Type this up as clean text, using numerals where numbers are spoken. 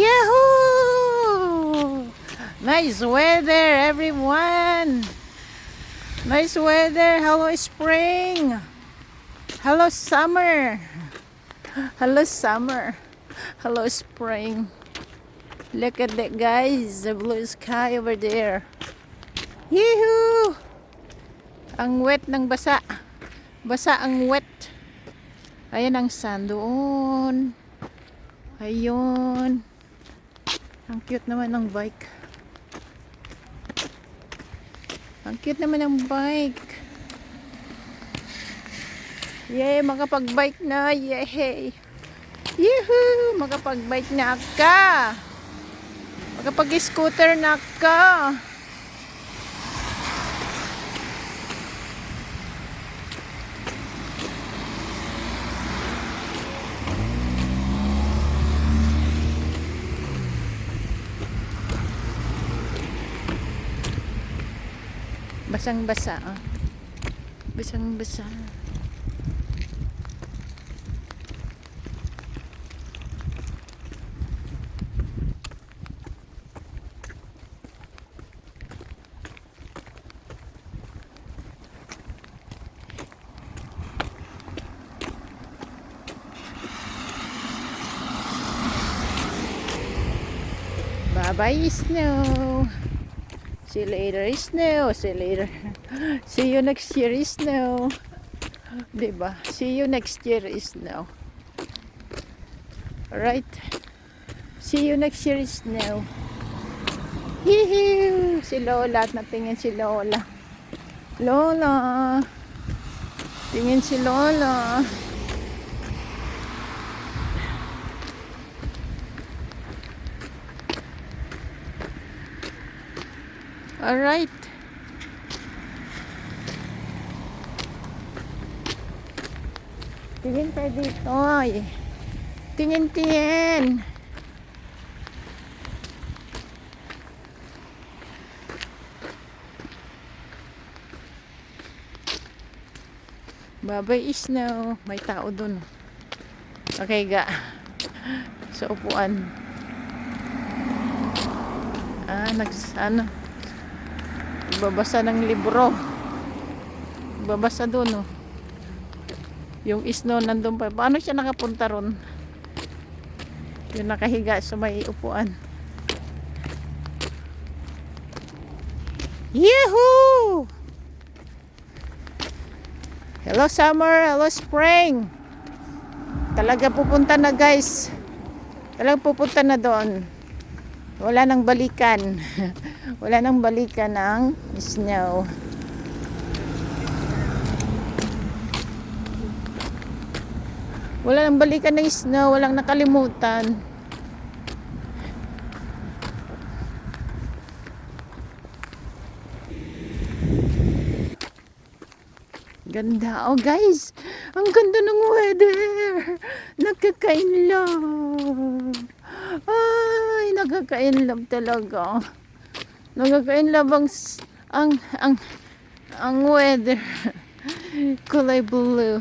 Yahoo! Nice weather, everyone. Nice weather. Hello, spring. Hello, summer. Hello, summer. Hello, spring. Look at that, guys. The blue sky over there. Yahoo! Ang wet ng basa. Basa ang wet. Ayan ang sun doon. Ayun. Ang cute naman ng bike. Ang cute naman ng bike. Yay, makapag-bike na. Yay. Yehoo! Makapag-bike na ka. Makapag-scooter na ka. Basang-basa. Basang-basa. Bye-bye, snow. See you later, snow. See you later. See you next year, snow. Diba? See you next year, snow. Alright. See you next year, snow. Hihiu! Si Lola. At natingin si Lola. Lola. Tingin si Lola. Alright. Tingin tayo dito. Tingin. Babay snow. May tao dun. Okay, ga. Sa upuan. Babasa ng libro. Babasa doon, oh. Yung snow nandun pa. Paano siya nakapunta ron? Yung nakahiga sa may upuan. Yahoo! Hello, summer. Hello, spring. Talaga pupunta na, guys. Talaga pupunta na doon. Wala nang balikan. Wala nang balikan ng snow. Wala nang balikan ng snow. Walang nakalimutan. Ganda. Oh, guys. Ang ganda ng weather. Nakaka-inlove. Ay, nakaka-inlove talaga. Nakaka-inlove ang weather. Kulay blue.